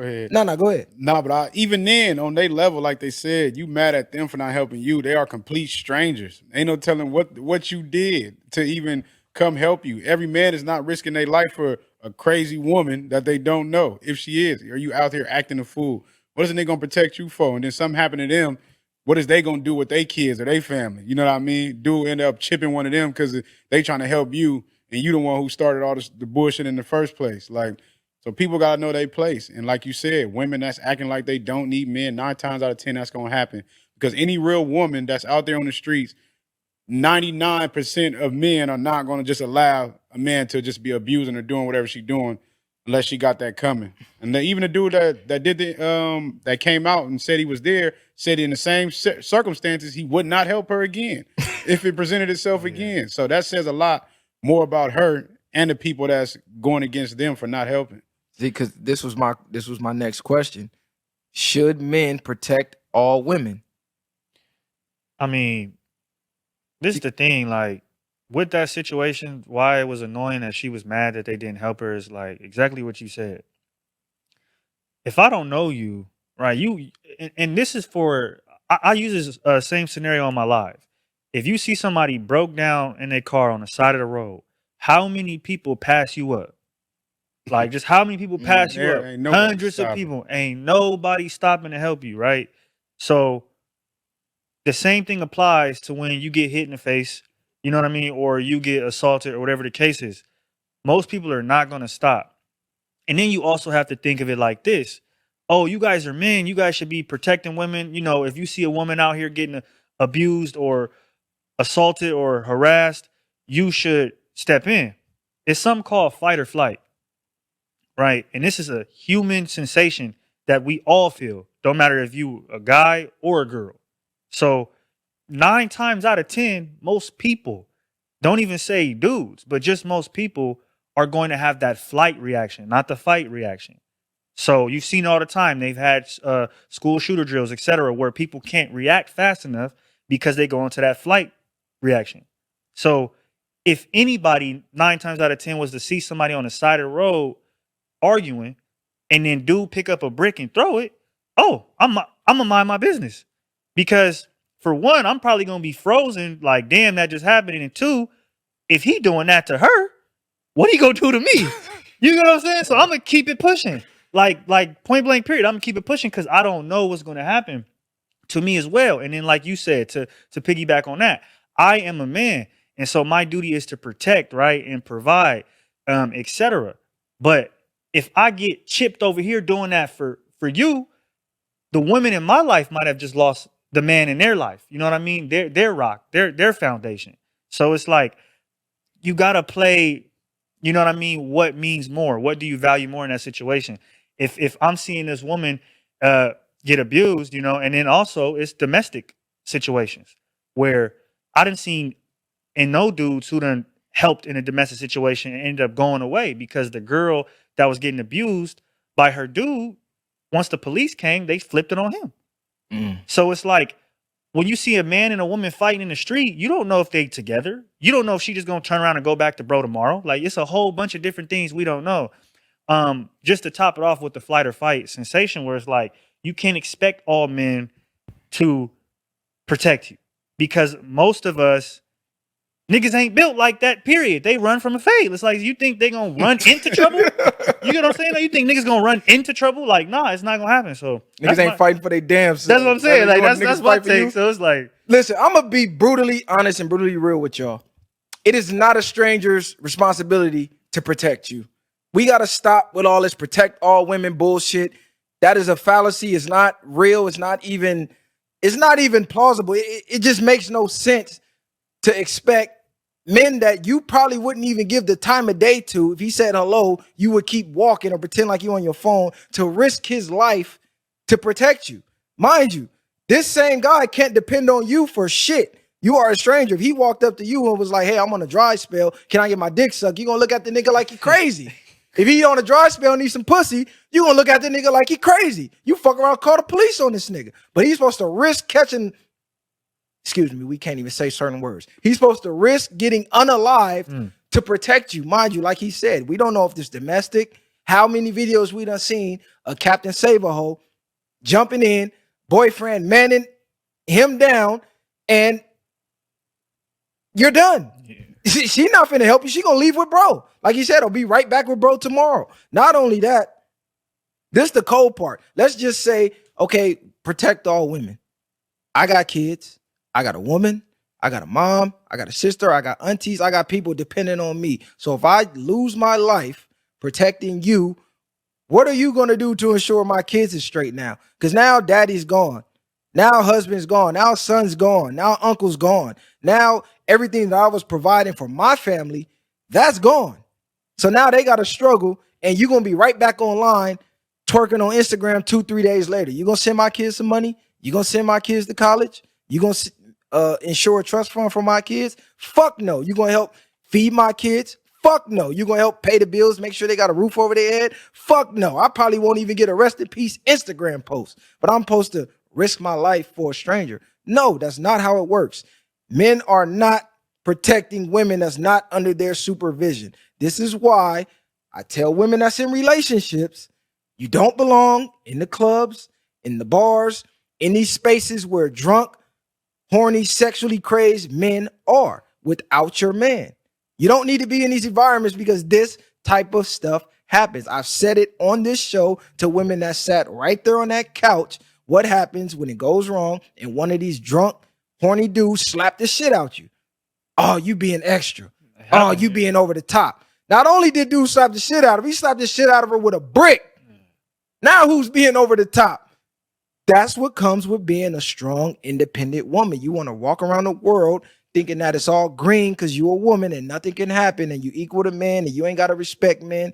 Go ahead. No, go ahead. Nah, but even then, on their level, like they said, you mad at them for not helping you. They are complete strangers. Ain't no telling what you did to even come help you. Every man is not risking their life for a crazy woman that they don't know if she is. Are you out here acting a fool? What is they gonna protect you for? And then something happen to them. What is they gonna do with their kids or their family? You know what I mean? Dude end up chipping one of them because they trying to help you, and you the one who started all the bullshit in the first place. Like, so people gotta know their place. And like you said, women that's acting like they don't need men, 9 times out of 10, that's gonna happen. Because any real woman that's out there on the streets, 99% of men are not gonna just allow a man to just be abusing or doing whatever she's doing unless she got that coming. And then even the dude that did the that came out and said he was there, said in the same circumstances he would not help her again if it presented itself again. So that says a lot more about her and the people that's going against them for not helping. Because this was my next question. Should men protect all women? I mean, this is the thing, like, with that situation, why it was annoying that she was mad that they didn't help her is like exactly what you said. If I don't know you, right, and this is for, I use this same scenario on my live. If you see somebody broke down in their car on the side of the road, how many people pass you up? Like, just how many people pass you up? Ain't nobody Hundreds of stopping. people. Ain't nobody stopping to help you, right? So the same thing applies to when you get hit in the face, you know what I mean? Or you get assaulted or whatever the case is. Most people are not going to stop. And then you also have to think of it like this. Oh, you guys are men. You guys should be protecting women. You know, if you see a woman out here getting abused or assaulted or harassed, you should step in. It's something called fight or flight, right? And this is a human sensation that we all feel. Don't matter if you a guy or a girl. So 9 times out of 10, most people, don't even say dudes, but just most people are going to have that flight reaction, not the fight reaction. So you've seen all the time. They've had school shooter drills, etc., where people can't react fast enough because they go into that flight reaction. So if anybody 9 times out of 10 was to see somebody on the side of the road arguing, and then dude pick up a brick and throw it, oh, I'm gonna mind my business, because for one, I'm probably gonna be frozen, like, damn, that just happened. And two, if he doing that to her, what he gonna do to me? You know what I'm saying? So I'm gonna keep it pushing, like point blank period. I'm gonna keep it pushing because I don't know what's gonna happen to me as well. And then, like you said, to piggyback on that, I am a man, and so my duty is to protect, right, and provide, etc. But if I get chipped over here doing that for you, the women in my life might have just lost the man in their life. You know what I mean? Their rock, their foundation. So it's like, you gotta play, you know what I mean? What means more? What do you value more in that situation? If I'm seeing this woman get abused, you know, and then also it's domestic situations where I done seen, and no dudes who done helped in a domestic situation and ended up going away because the girl that was getting abused by her dude, once the police came, they flipped it on him. So it's like, when you see a man and a woman fighting in the street, you don't know if they together. You don't know if she just gonna turn around and go back to bro tomorrow. Like, it's a whole bunch of different things we don't know. Just to top it off with the flight or fight sensation, where it's like, you can't expect all men to protect you, because most of us niggas ain't built like that, period. They run from a fade. It's like, you think they gonna run into trouble? You get what I'm saying? Like, you think niggas gonna run into trouble? Like, nah, it's not gonna happen. So Niggas ain't fighting for their damn self. That's what I'm saying. Like, that's niggas my fight for you. take. So it's like, Listen, I'm gonna be brutally honest and brutally real with y'all. It is not a stranger's responsibility to protect you. We gotta stop with all this protect all women bullshit. That is a fallacy. It's not real. It's not even plausible. It just makes no sense to expect men that you probably wouldn't even give the time of day to. If he said hello, you would keep walking or pretend like you on your phone, to risk his life to protect you. Mind you, this same guy can't depend on you for shit. You are a stranger. If he walked up to you and was like, hey, I'm on a dry spell, can I get my dick sucked? You gonna look at the nigga like he crazy. If he on a dry spell and need some pussy, you gonna look at the nigga like he crazy. You fuck around, call the police on this nigga. But he's supposed to risk catching, excuse me, we can't even say certain words. He's supposed to risk getting unalived to protect you. Mind you, like he said, we don't know if this domestic How many videos we done seen of Captain Save-A-Ho jumping in, boyfriend manning him down, and you're done. Yeah. She not finna help you. She gonna leave with bro. Like he said, I'll be right back with bro tomorrow. Not only that, this the cold part. Let's just say, okay, protect all women. I got kids. I got a woman. I got a mom. I got a sister. I got aunties. I got people depending on me. So if I lose my life protecting you, what are you going to do to ensure my kids is straight now? Because now daddy's gone. Now husband's gone. Now son's gone. Now uncle's gone. Now everything that I was providing for my family, that's gone. So now they got to struggle, and you're going to be right back online twerking on Instagram 2-3 days later. You going to send my kids some money? You going to send my kids to college? You going to insure a trust fund for my kids? Fuck no. You going to help feed my kids? Fuck no. You going to help pay the bills, make sure they got a roof over their head? Fuck no. I probably won't even get a rest in peace Instagram post, but I'm supposed to risk my life for a stranger. No, that's not how it works. Men are not protecting women that's not under their supervision. This is why I tell women that's in relationships, you don't belong in the clubs, in the bars, in these spaces where drunk, horny, sexually crazed men are without your man. You don't need to be in these environments because this type of stuff happens. I've said it on this show to women that sat right there on that couch. What happens when it goes wrong and one of these drunk, horny dudes slap the shit out you? Oh, you being extra. Oh, you being over the top. Not only did dude slap the shit out of her, he slapped the shit out of her with a brick. Now who's being over the top? That's what comes with being a strong, independent woman. You want to walk around the world thinking that it's all green because you're a woman and nothing can happen and you equal to men and you ain't got to respect men.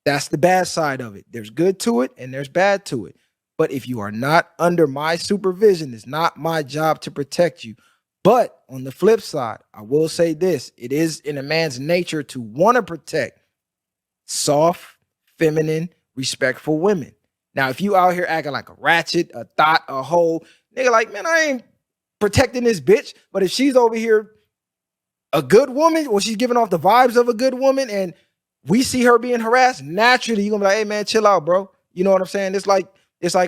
That's the bad side of it. There's good to it and there's bad to it. But if you are not under my supervision, it's not my job to protect you. But on the flip side, I will say this. It is in a man's nature to want to protect soft, feminine, respectful women. Now, if you out here acting like a ratchet, a thought, a hoe, nigga, like, man, I ain't protecting this bitch. But if she's over here a good woman, or she's giving off the vibes of a good woman, and we see her being harassed, naturally, you're gonna be like, hey, man, chill out, bro. You know what I'm saying? It's like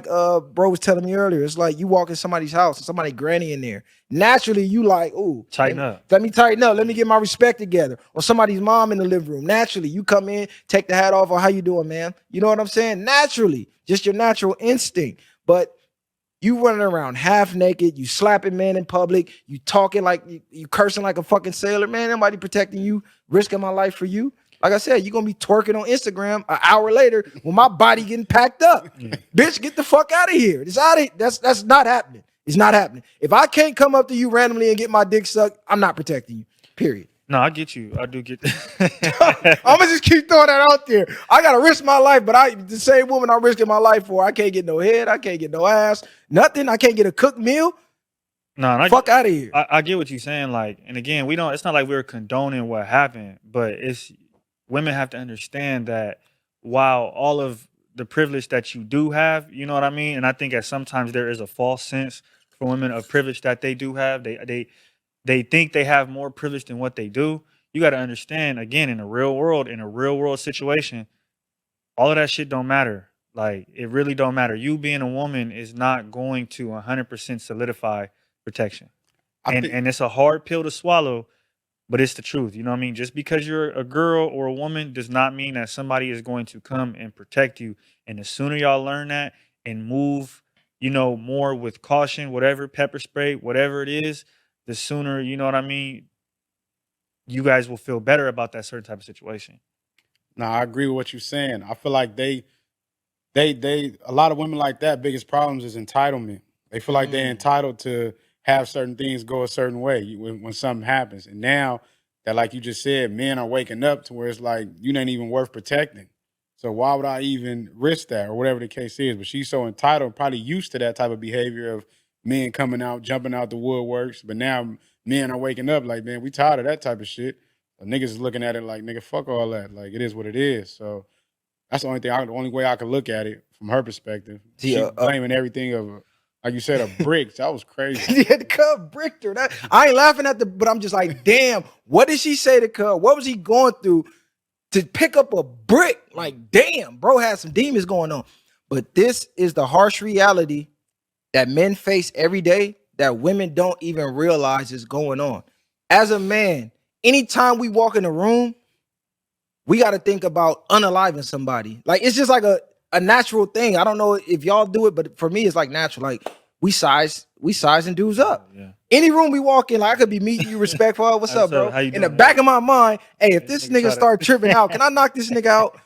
bro was telling me earlier. It's like you walk in somebody's house and somebody granny in there. Naturally, you like, ooh, Tighten up. Let me tighten up. Let me get my respect together. Or somebody's mom in the living room. Naturally, you come in, take the hat off. Or how you doing, man? You know what I'm saying? Naturally, just your natural instinct. But you running around half naked, you slapping men in public, you talking like you cursing like a fucking sailor, man. Nobody protecting you, risking my life for you. Like I said, you're gonna be twerking on Instagram an hour later when my body getting packed up. Yeah. Bitch, get the fuck out of here. It's out of that's not happening. It's not happening. If I can't come up to you randomly and get my dick sucked, I'm not protecting you. Period. No, I get you. I do get I'm gonna just keep throwing that out there. I gotta risk my life, but the same woman I'm risking my life for, I can't get no head, I can't get no ass, nothing. I can't get a cooked meal. No, Fuck out of here. I get what you're saying. Like, and again, we don't. It's not like we're condoning what happened, but it's women have to understand that while all of the privilege that you do have, you know what I mean. And I think that sometimes there is a false sense for women of privilege that they do have. They think they have more privilege than what they do. You got to understand, again, in a real world situation, all of that shit don't matter. Like, it really don't matter. You being a woman is not going to 100% solidify protection. And it's a hard pill to swallow, but it's the truth. You know what I mean? Just because you're a girl or a woman does not mean that somebody is going to come and protect you. And the sooner y'all learn that and move, more with caution, whatever, pepper spray, whatever it is, the sooner, you know what I mean, you guys will feel better about that certain type of situation. No, I agree with what you're saying. I feel like they a lot of women like that, biggest problems is entitlement. They feel like they're entitled to have certain things go a certain way when something happens. And now that, like you just said, men are waking up to where it's like, you ain't even worth protecting. So why would I even risk that, or whatever the case is? But she's so entitled, probably used to that type of behavior of men coming out, jumping out the woodworks. But now men are waking up like, man, we tired of that type of shit. So niggas is looking at it like, nigga, fuck all that. Like, it is what it is. So that's the only way I could look at it from her perspective. She blaming everything of, like you said, a brick. That was crazy. Yeah, the Cub bricked her. I ain't laughing at but I'm just like, damn, what did she say to Cub? What was he going through to pick up a brick. Like, damn, bro had some demons going on. But this is the harsh reality that men face every day that women don't even realize is going on. As a man, anytime we walk in a room, we got to think about unaliving somebody. Like, it's just like a natural thing. I don't know if y'all do it, but for me, it's like natural. Like, we sizing dudes up. Yeah. Any room we walk in, like, I could be meeting you respectful. What's up, bro? How you In the doing, back man? of my mind, hey, if this nigga try to- start tripping out, can I knock this nigga out?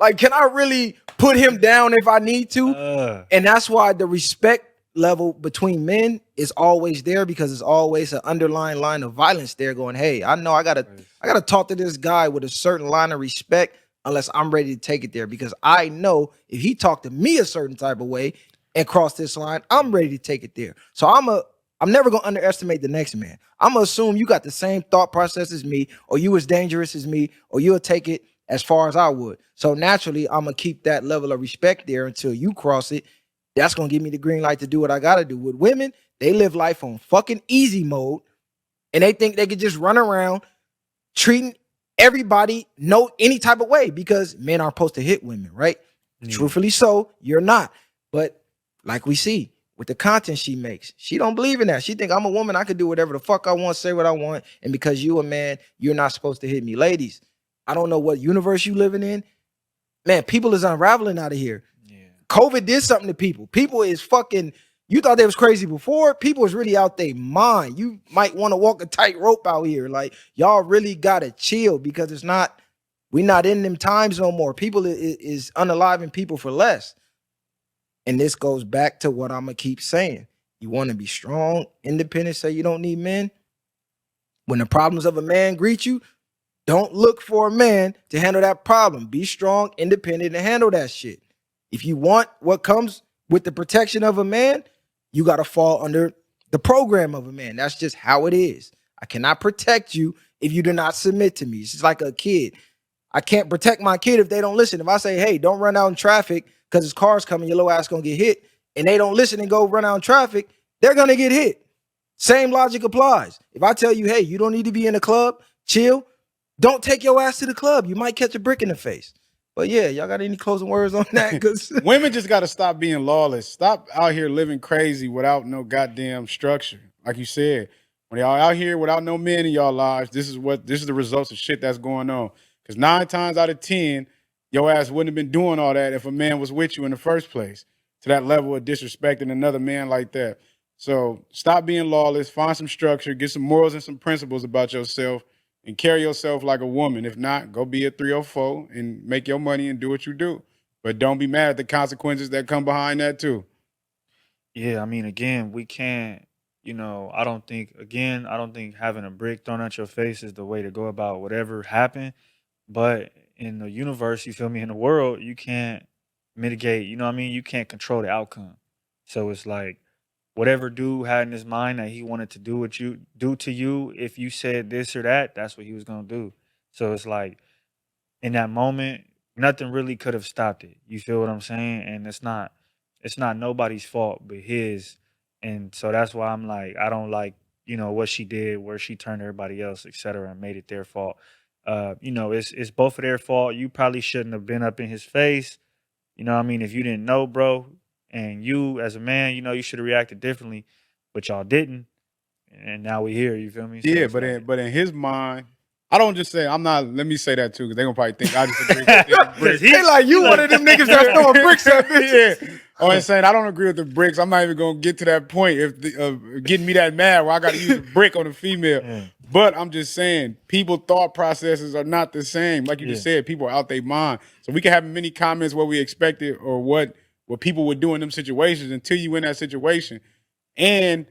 like, can I really put him down if I need to? And that's why the respect level between men is always there, because it's always an underlying line of violence there going, hey, I know I gotta talk to this guy with a certain line of respect unless I'm ready to take it there, because I know if he talked to me a certain type of way and cross this line, I'm ready to take it there. So I'm never gonna underestimate the next man. I'm gonna assume you got the same thought process as me, or you as dangerous as me, or you'll take it as far as I would. So naturally, I'm gonna keep that level of respect there until you cross it. That's gonna give me the green light to do what I gotta do. With women, they live life on fucking easy mode, and they think they could just run around treating everybody any type of way, because men aren't supposed to hit women, right? Yeah. Truthfully so, you're not. But like we see with the content she makes, she don't believe in that. She think I'm a woman, I can do whatever the fuck I want, say what I want, and because you a man, you're not supposed to hit me. Ladies, I don't know what universe you living in. Man, people is unraveling out of here. Yeah. COVID did something to people. People is fucking, you thought they was crazy before. People is really out their mind. You might want to walk a tightrope out here. Like, y'all really gotta chill, because we're not in them times no more. People is unaliving people for less. And this goes back to what I'm gonna keep saying. You want to be strong, independent, say you don't need men. When the problems of a man greet you, don't look for a man to handle that problem. Be strong, independent, and handle that shit. If you want what comes with the protection of a man, you got to fall under the program of a man. That's just how it is. I cannot protect you if you do not submit to me. It's just like a kid. I can't protect my kid if they don't listen. If I say, hey, don't run out in traffic because his car's coming, your little ass gonna get hit, and they don't listen and go run out in traffic, they're gonna get hit. Same logic applies. If I tell you, hey, you don't need to be in the club, chill, don't take your ass to the club. You might catch a brick in the face. But yeah, y'all got any closing words on that? Because Women just got to stop being lawless. Stop out here living crazy without no goddamn structure. Like you said, when y'all out here without no men in y'all lives, this is the results of shit that's going on. Because 9 times out of 10, your ass wouldn't have been doing all that if a man was with you in the first place, to that level of disrespecting another man like that. So stop being lawless. Find some structure. Get some morals and some principles about yourself, and carry yourself like a woman. If not, go be a 304 and make your money and do what you do. But don't be mad at the consequences that come behind that too. Yeah, I mean, again, we can't, I don't think, having a brick thrown at your face is the way to go about whatever happened. But in the universe, you feel me, in the world, you can't mitigate, you know what I mean? You can't control the outcome. So it's like, whatever dude had in his mind that he wanted to do to you, if you said this or that, that's what he was gonna do. So it's like, in that moment, nothing really could have stopped it. You feel what I'm saying? And it's not nobody's fault but his. And so that's why I'm like, I don't like, what she did, where she turned everybody else, et cetera, and made it their fault. It's both of their fault. You probably shouldn't have been up in his face. You know what I mean? If you didn't know, bro, and you as a man, you should have reacted differently, but y'all didn't. And now we here, you feel me? So Yeah, it's like, but in his mind, I don't just say I'm not. Let me say that too, because they gonna probably think I just agree with the bricks. they like you one of them niggas that's throwing bricks at bitches. Yeah. Oh, and saying I don't agree with the bricks. I'm not even gonna get to that point if getting me that mad where I got to use a brick on a female. Yeah. But I'm just saying, people thought processes are not the same. Like you just Yeah. said, people are out their mind. So we can have many comments what we expected or what people would do in them situations until you in that situation, and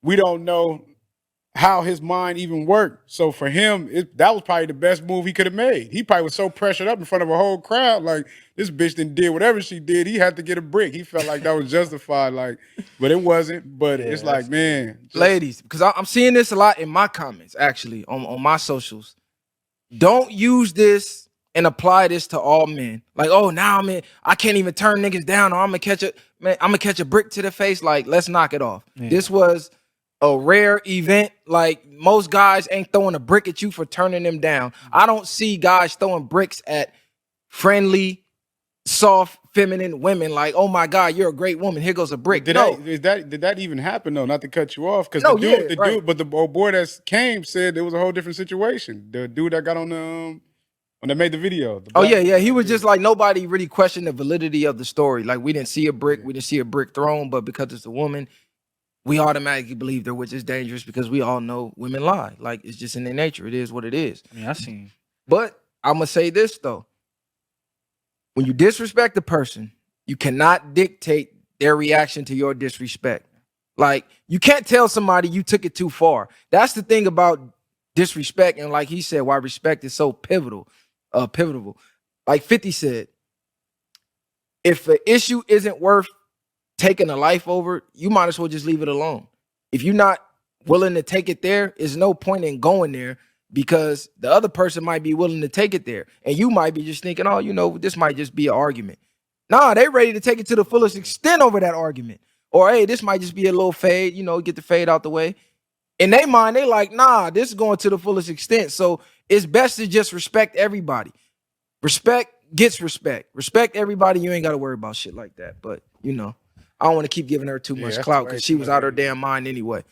we don't know how his mind even worked. So for him, that was probably the best move he could have made. He probably was so pressured up in front of a whole crowd, like this bitch didn't did whatever she did. He had to get a brick. He felt like that was justified, like, but it wasn't. But Yeah, it's like, man, Ladies, because I'm seeing this a lot in my comments, actually, on my socials. Don't use this and apply this to all men. Like, oh, now I can't even turn niggas down, or I'm gonna catch a brick to the face. Like, let's knock it off. Yeah. This was a rare event. Like most guys ain't throwing a brick at you for turning them down. I don't see guys throwing bricks at friendly, soft, feminine women. Like, oh my God, you're a great woman. Here goes a brick. Did No, did that even happen though? Not to cut you off, because no, the right. dude, but the old boy that came said it was a whole different situation. The dude that got on the when they made the video. The Oh black yeah. He was dude. just like nobody really questioned the validity of the story. Like we didn't see a brick, we didn't see a brick thrown, but because it's a woman, we automatically believe her, which is dangerous because we all know women lie. Like it's just in their nature. It is what it is. I mean, I seen. But I'm gonna say this though: when you disrespect a person, you cannot dictate their reaction to your disrespect. Like you can't tell somebody you took it too far. That's the thing about disrespect, and like he said, why respect is so pivotal. Like 50 said, if an issue isn't worth taking a life over, you might as well just leave it alone. If you're not willing to take it there, there's no point in going there because the other person might be willing to take it there. And you might be just thinking, oh, you know, this might just be an argument. Nah, they ready to take it to the fullest extent over that argument. Or, hey, this might just be a little fade, you know, get the fade out the way. In their mind, they like, nah, this is going to the fullest extent. So it's best to just respect everybody. Respect gets respect. Respect everybody. You ain't got to worry about shit like that. But, you know, I don't want to keep giving her too much that's clout way because too she was much out her energy. damn mind anyway.